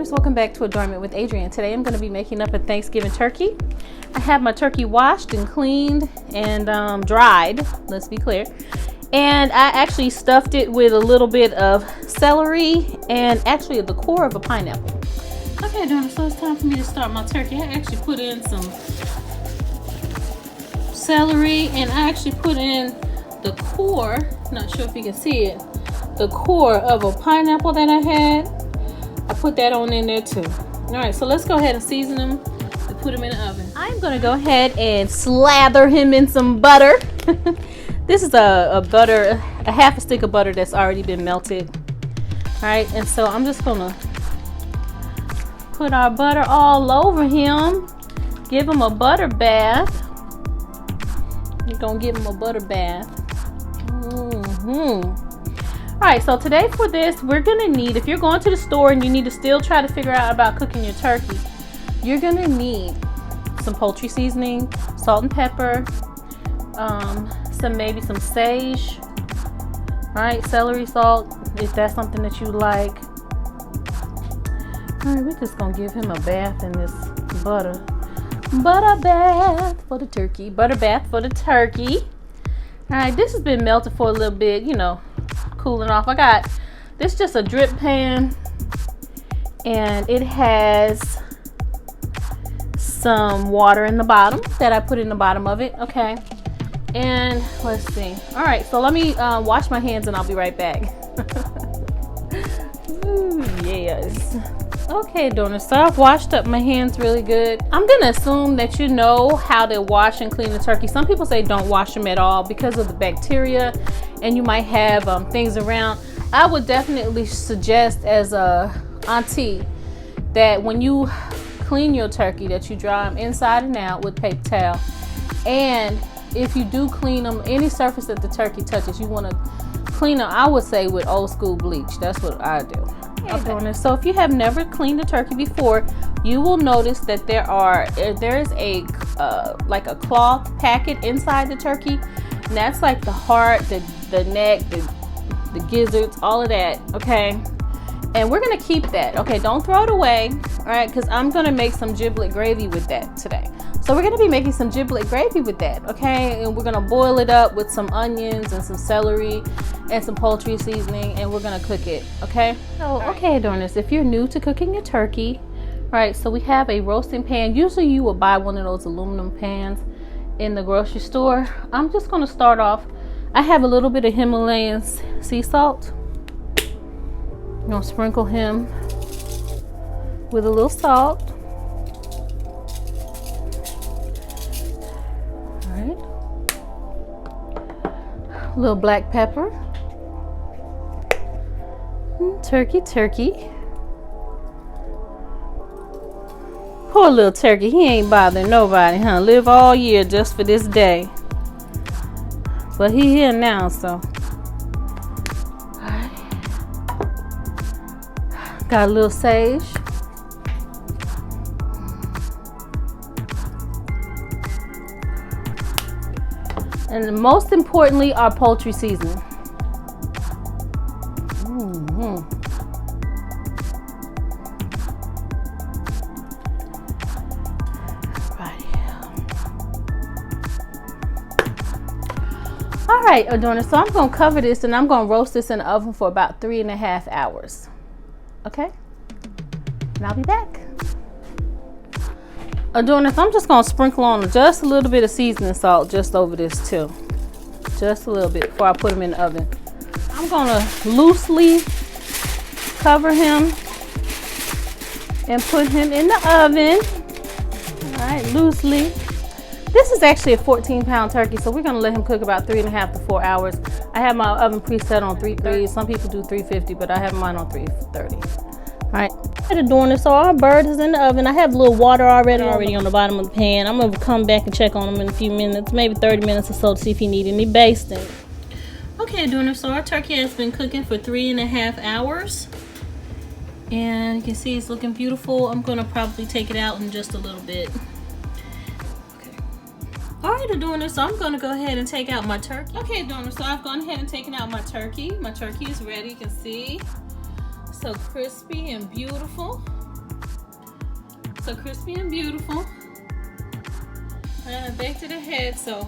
Adorners, welcome back to Adornment with Adrienne. Today I'm going to be making up a Thanksgiving turkey. I have my turkey washed and cleaned and dried, let's be clear. And I actually stuffed it with a little bit of celery and actually the core of a pineapple. Okay, Adorners, so it's time for me to start my turkey. I actually put in some celery and I actually put in the core, not sure if you can see it, the core of a pineapple that I had. I put that on in there too. Alright, so let's go ahead and season them and put them in the oven. I'm going to go ahead and slather him in some butter. This is a butter, a half a stick of butter that's already been melted. Alright, and so I'm just going to put our butter all over him. Give him a butter bath. You're going to give him a butter bath. Alright, so today for this, we're going to need, if you're going to the store and you need to still try to figure out about cooking your turkey, you're going to need some poultry seasoning, salt and pepper, maybe some sage, alright, celery salt, if that's something that you like. Alright, we're just going to give him a bath in this butter. Butter bath for the turkey. Butter bath for the turkey. Alright, this has been melted for a little bit, you know, cooling off. I got this, just a drip pan, and it has some water in the bottom that I put in the bottom of it. Okay, and let's see. All right, so let me wash my hands and I'll be right back. Ooh, yes. Okay, Adorners, so I've washed up my hands really good. I'm gonna assume that you know how to wash and clean the turkey. Some people say don't wash them at all because of the bacteria and you might have things around. I would definitely suggest as a auntie that when you clean your turkey that you dry them inside and out with paper towel. And if you do clean them, any surface that the turkey touches, you want to clean them, I would say, with old school bleach. That's what I do. Okay. So if you have never cleaned a turkey before, you will notice that there is a like a cloth packet inside the turkey, and that's like the heart, the neck, the gizzards, all of that. Okay, and we're gonna keep that. Okay, don't throw it away. All right, because I'm gonna make some giblet gravy with that today. So we're gonna be making some giblet gravy with that. Okay, and we're gonna boil it up with some onions and some celery and some poultry seasoning, and we're gonna cook it. Okay. So okay, Adorners, if you're new to cooking your turkey, right? So we have a roasting pan. Usually you will buy one of those aluminum pans in the grocery store. I'm just gonna start off. I have a little bit of Himalayan sea salt. I'm gonna sprinkle him with a little salt. All right. A little black pepper. Turkey. Poor little turkey. He ain't bothering nobody, huh? Live all year just for this day. But he here now, so. Alright. Got a little sage. And most importantly, our poultry seasoning. Alright, Adorners, so I'm going to cover this and I'm going to roast this in the oven for about 3.5 hours. Okay? And I'll be back. Adorners, I'm just going to sprinkle on just a little bit of seasoning salt just over this too. Just a little bit before I put them in the oven. I'm going to loosely cover him and put him in the oven. Alright, loosely. This is actually a 14-pound turkey, so we're going to let him cook about 3.5 to 4 hours. I have my oven preset on 330. Some people do 350, but I have mine on 330. All right, Adorners, so our bird is in the oven. I have a little water already on the bottom of the pan. I'm going to come back and check on him in a few minutes, maybe 30 minutes or so, to see if he needs any basting. Okay, Adorners, so our turkey has been cooking for 3.5 hours. And you can see it's looking beautiful. I'm going to probably take it out in just a little bit. Alright, Adorners, so I'm going to go ahead and take out my turkey. Okay, Adorners, so I've gone ahead and taken out my turkey. My turkey is ready, you can see. So crispy and beautiful. So crispy and beautiful. Back to the head, so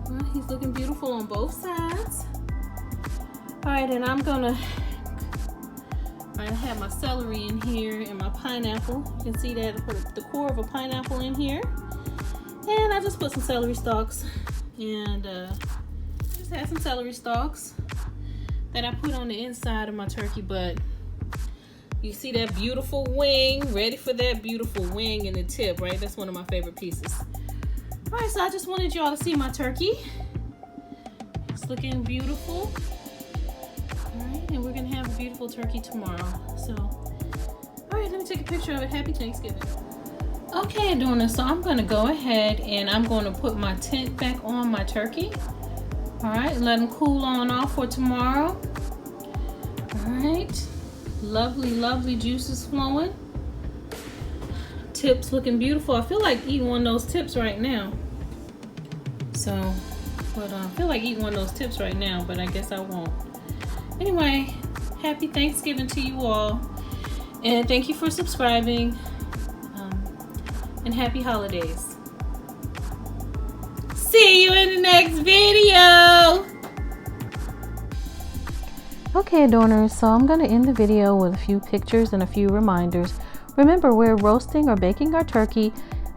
well, he's looking beautiful on both sides. All right, and I have my celery in here and my pineapple. You can see that I put the core of a pineapple in here. And I just put some celery stalks, and just had some celery stalks that I put on the inside of my turkey butt. You see that beautiful wing, ready for that beautiful wing in the tip, right? That's one of my favorite pieces. All right, so I just wanted y'all to see my turkey. It's looking beautiful. All right, and we're gonna have a beautiful turkey tomorrow. So, all right, let me take a picture of it. Happy Thanksgiving. Okay, Adorners, so I'm gonna go ahead and I'm gonna put my tent back on my turkey. All right, let them cool on off for tomorrow. All right. Lovely, lovely juices flowing. Tips looking beautiful. I feel like eating one of those tips right now. So, but I feel like eating one of those tips right now, but I guess I won't. Anyway, happy Thanksgiving to you all. And thank you for subscribing. And happy holidays. See you in the next video. Okay, Adorners, so I'm going to end the video with a few pictures and a few reminders. Remember, we're roasting or baking our turkey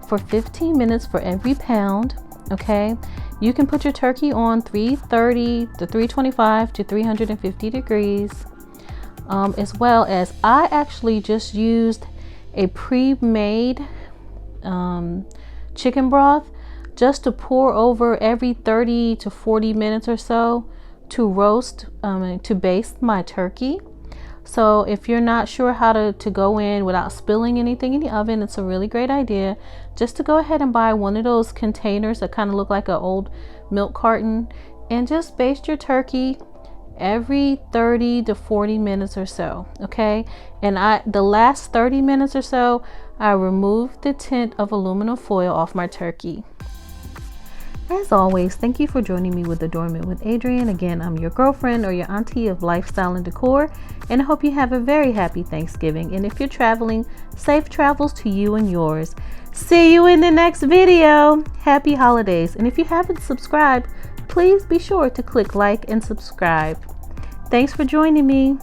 for 15 minutes for every pound, okay? You can put your turkey on 330 to 325 to 350 degrees, as well as I actually just used a pre-made chicken broth just to pour over every 30 to 40 minutes or so to roast, to baste my turkey. So if you're not sure how to go in without spilling anything in the oven, it's a really great idea just to go ahead and buy one of those containers that kind of look like an old milk carton and just baste your turkey every 30 to 40 minutes or so, okay? And the last 30 minutes or so, I removed the tint of aluminum foil off my turkey. As always, thank you for joining me with Adornment with Adrienne. Again, I'm your girlfriend or your auntie of lifestyle and decor, and I hope you have a very happy Thanksgiving. And if you're traveling, safe travels to you and yours. See you in the next video. Happy holidays. And if you haven't subscribed, please be sure to click like and subscribe. Thanks for joining me.